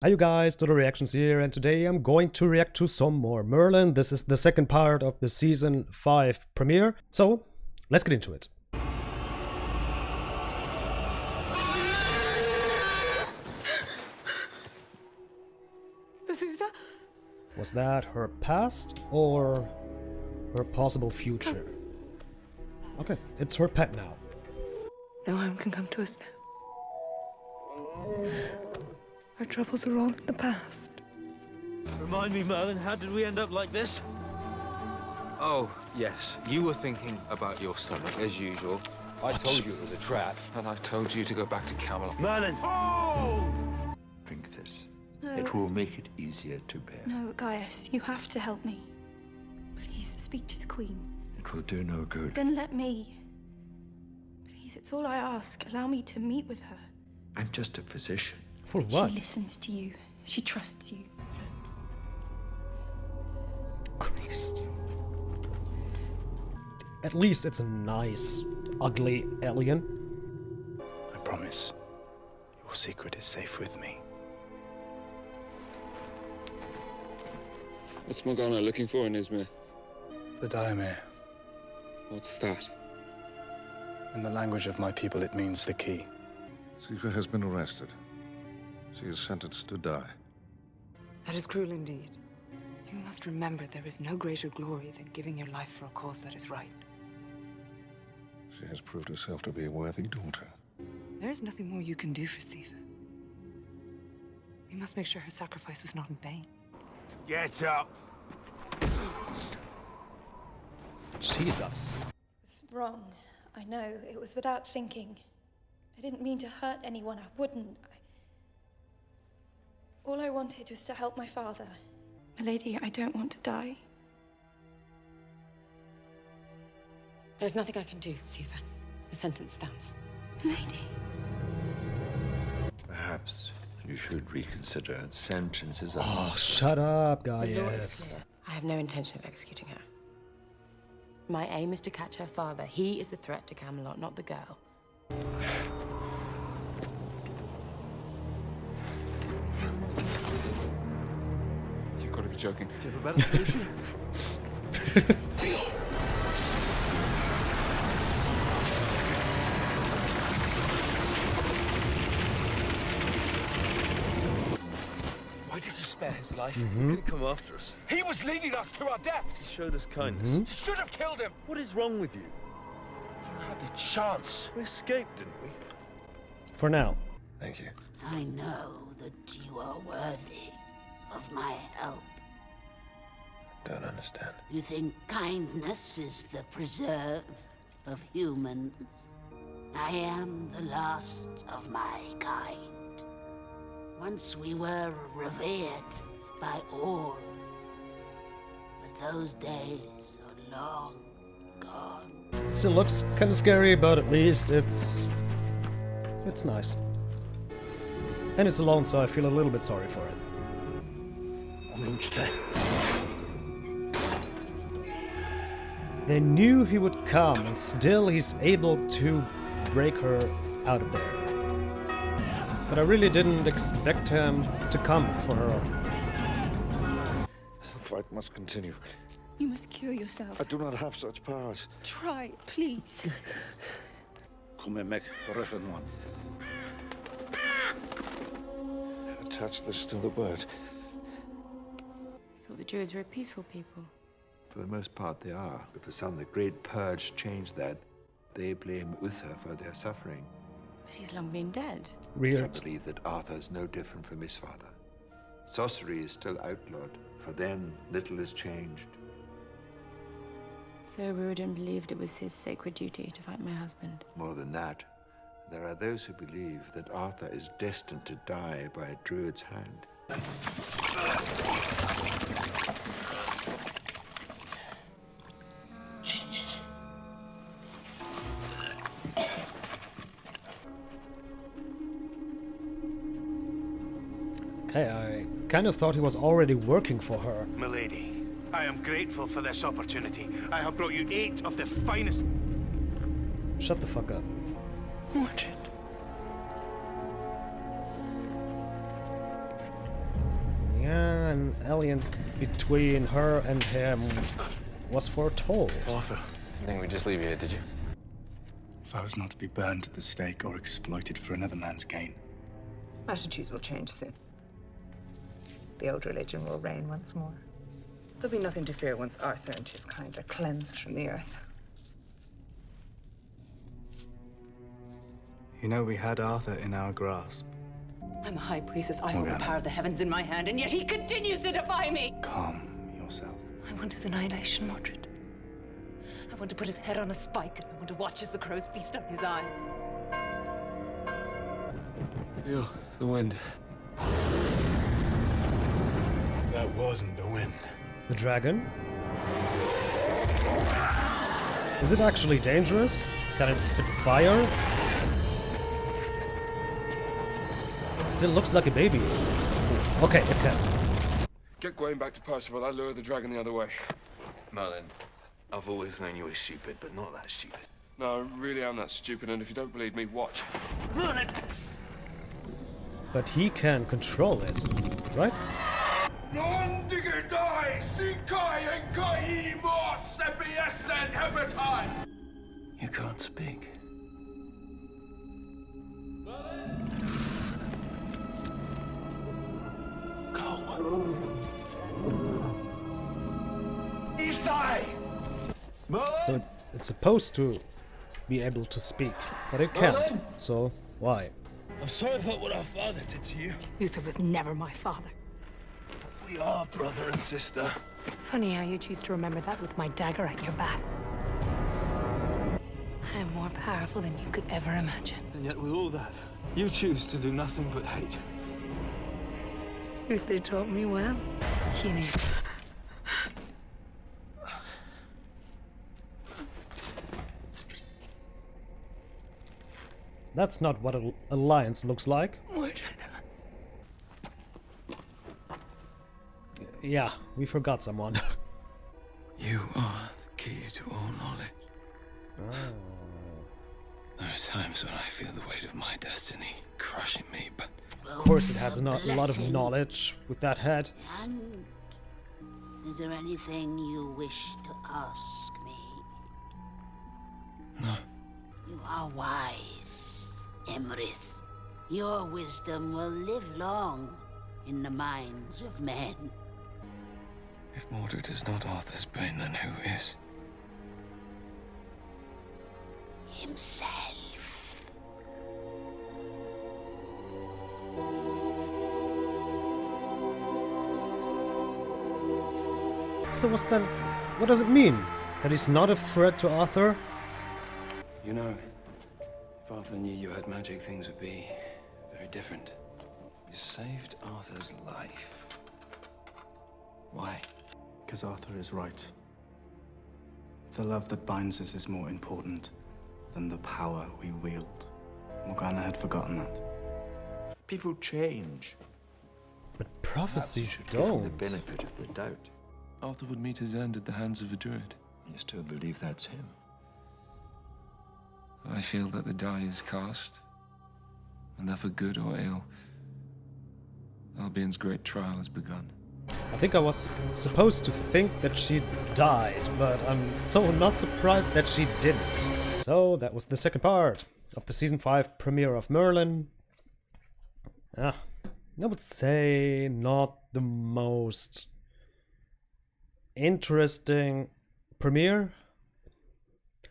Hi you guys, Dodo Reactions here, and today I'm going to react to some more Merlin. This is the second part of the Season 5 premiere, so let's get into it. Was that her past or her possible future? Okay, it's her pet now. No harm can come to us now. Our troubles are all in the past. Remind me, Merlin, how did we end up like this? Oh, yes. You were thinking about your stomach, as usual. I told you it was a trap. And I told you to go back to Camelot. Merlin! Drink this. No. It will make it easier to bear. No, Gaius, you have to help me. Please, speak to the Queen. It will do no good. Then let me. Please, it's all I ask. Allow me to meet with her. I'm just a physician. For But what? She listens to you. She trusts you. Christ. At least it's a nice, ugly alien. I promise, your secret is safe with me. What's Morgana looking for in Izmir? The Daimir. What's that? In the language of my people, it means the key. Siva has been arrested. She is sentenced to die. That is cruel indeed. You must remember there is no greater glory than giving your life for a cause that is right. She has proved herself to be a worthy daughter. There is nothing more you can do for Siva. We must make sure her sacrifice was not in vain. Get up! Jesus. It was wrong. I know. It was without thinking. I didn't mean to hurt anyone. I wouldn't. All I wanted was to help my father. Milady, I don't want to die. There's nothing I can do, Siva. The sentence stands. Milady. Perhaps you should reconsider. Sentences are Oh, shut up, The law is Gaius. clear. I have no intention of executing her. My aim is to catch her father. He is the threat to Camelot, not the girl. You've got to be joking. Do you have a better solution? Why did you spare his life? He could come after us. He was leading us to our deaths. He showed us kindness. You should have killed him. What is wrong with you? You had the chance. We escaped, didn't we? For now. Thank you. I know that you are worthy of my help. Don't understand. You think kindness is the preserve of humans? I am the last of my kind. Once we were revered by all, but those days are long gone. Still looks kind of scary, but at least it's nice. And it's alone, so I feel a little bit sorry for it. They knew he would come, and still he's able to break her out of there. But I really didn't expect him to come for her. The fight must continue. You must cure yourself. I do not have such powers. Try, please. Come and make Griffin one. Attach this to the bird. I thought the Druids were a peaceful people. For the most part, they are. But for some, the Great Purge changed that. They blame Uther for their suffering. But he's long been dead. Some Weird. believe that Arthur is no different from his father. Sorcery is still outlawed. For them, little has changed. So Ruridin believed it was his sacred duty to fight my husband. More than that, there are those who believe that Arthur is destined to die by a druid's hand. Genius. Okay, I kind of thought he was already working for her. Milady, I am grateful for this opportunity. I have brought you 8 of the finest... Shut the fuck up. Mordred. alliance between her and him was foretold. Arthur, Didn't think we'd just leave you here, did you? if I was not to be burned at the stake or exploited for another man's gain. Attitudes will change soon. The old religion will reign once more. There'll be nothing to fear once Arthur and his kind are cleansed from the earth. You know, we had Arthur in our grasp. I'm a high priestess. I hold the Morgana. power of the heavens in my hand, and yet he continues to defy me! Calm yourself. I want his annihilation, Mordred. I want to put his head on a spike, and I want to watch as the crows feast on his eyes. Feel the wind. That wasn't the wind. The dragon? Is it actually dangerous? Can it spit fire? It still looks like a baby. Okay, it can. Get Gwaine back to Percival. I'll lure the dragon the other way. Merlin, I've always known you were stupid, but not that stupid. No, I really am that stupid, and if you don't believe me, watch. Merlin! But he can control it, right? Non digitai sikai and kai mos ebiesen hebetai. You can't speak. So it's supposed to be able to speak, but it can't. So why? I'm sorry about what our father did to you. Uther was never my father. We are brother and sister. Funny how you choose to remember that with my dagger at your back. I am more powerful than you could ever imagine. And yet with all that, you choose to do nothing but hate. Uther taught me well. He knew. That's not what an alliance looks like. Mordred. Yeah, we forgot someone. You are the key to all knowledge. There are times when I feel the weight of my destiny crushing me, but Of course it has a lot of knowledge with that head. And is there anything you wish to ask me? no. You are wise, Emrys. Your wisdom will live long in the minds of men. If Mordred is not Arthur's Bane, then who is? Himself. So what does it mean? That he's not a threat to Arthur? You know, if Arthur knew you had magic, things would be very different. You saved Arthur's life. Why? Because Arthur is right. The love that binds us is more important than the power we wield. Morgana had forgotten that. People change. But prophecies Should give him don't. the benefit of the doubt. Arthur would meet his end at the hands of a druid. You still believe that's him? I feel that the die is cast, and that for good or ill, Albion's great trial has begun. I think I was supposed to think that she died, but I'm so not surprised that she didn't. So that was the second part of the Season 5 premiere of Merlin. I would say not the most interesting premiere.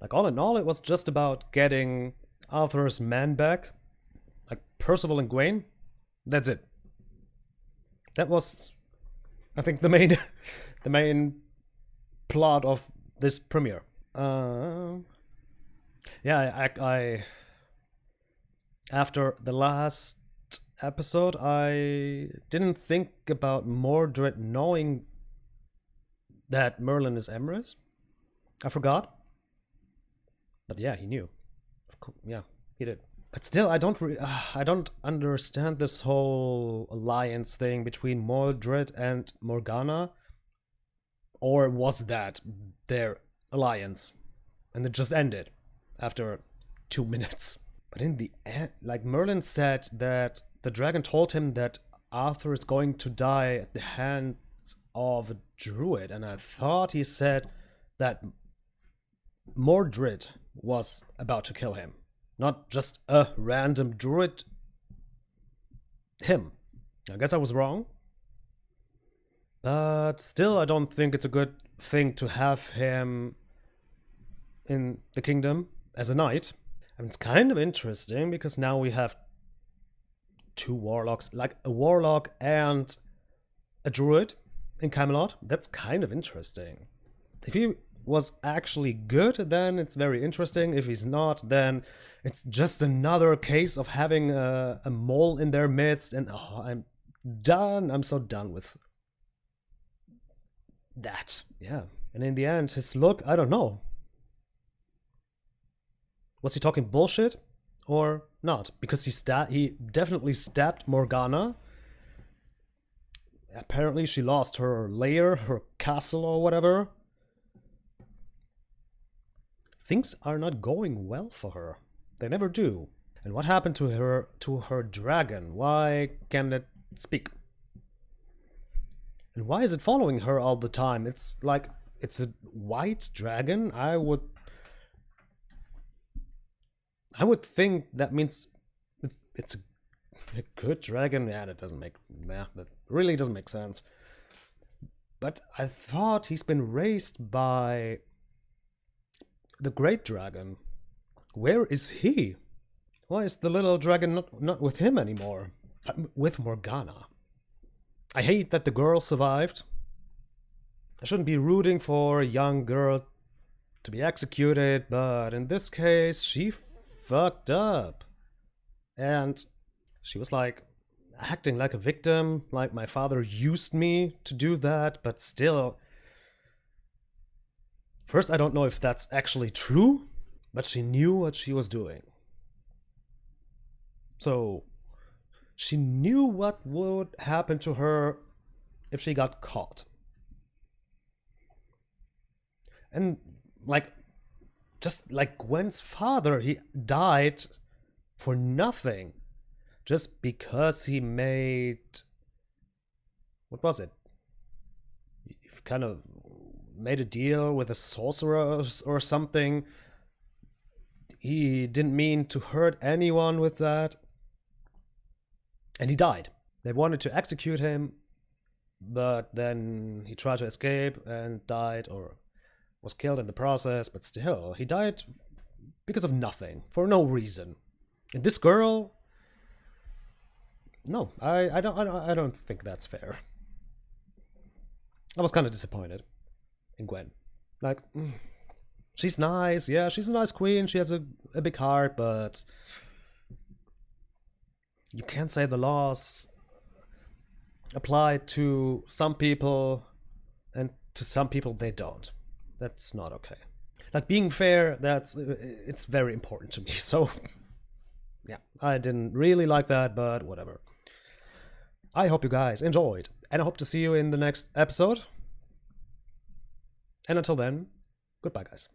Like, all in all, it was just about getting Arthur's men back. Like, Percival and Gwaine. That's it. That was, I think, the main plot of this premiere. Yeah, I after the last episode, I didn't think about Mordred knowing that Merlin is Emrys. I forgot. But yeah, he knew. Of course, yeah, he did. But still, I don't understand this whole alliance thing between Mordred and Morgana. Or was that their alliance? And it just ended after 2 minutes. But in the end, like, Merlin said that the dragon told him that Arthur is going to die at the hands of a druid, and I thought he said that Mordred was about to kill him. Not just a random druid. Him. I guess I was wrong. But still, I don't think it's a good thing to have him in the kingdom as a knight. I mean, it's kind of interesting because now we have two warlocks, like a warlock and a druid in Camelot. That's kind of interesting. If he was actually good, then it's very interesting. If he's not, then it's just another case of having a mole in their midst, and oh, I'm done. I'm so done with that. Yeah. And in the end, his look, I don't know. Was he talking bullshit or not? Because he definitely stabbed Morgana. Apparently she lost her lair, her castle or whatever. Things are not going well for her. They never do. And what happened to her dragon? Why can't it speak? And why is it following her all the time? It's like, it's a white dragon. I would think that means it's a good dragon. Yeah, that really doesn't make sense. But I thought he's been raised by the great dragon. Where is he? Why is the little dragon not with him anymore? With Morgana. I hate that the girl survived. I shouldn't be rooting for a young girl to be executed, but in this case, she fucked up. And she was like acting like a victim, like my father used me to do that, but still. First, I don't know if that's actually true, but she knew what she was doing. So, she knew what would happen to her if she got caught. And, like, just like Gwen's father, he died for nothing. Just because he made... What was it? He kind of made a deal with a sorcerer or something. He didn't mean to hurt anyone with that. And he died. They wanted to execute him, but then he tried to escape and died, or was killed in the process, but still, he died because of nothing, for no reason. And this girl... No, I don't think that's fair. I was kind of disappointed in Gwen. Like, she's nice, yeah, she's a nice queen, she has a big heart, but you can't say the laws apply to some people and to some people they don't. That's not okay. Like, being fair, it's very important to me, so yeah, I didn't really like that, but whatever. I hope you guys enjoyed, and I hope to see you in the next episode. And until then, goodbye, guys.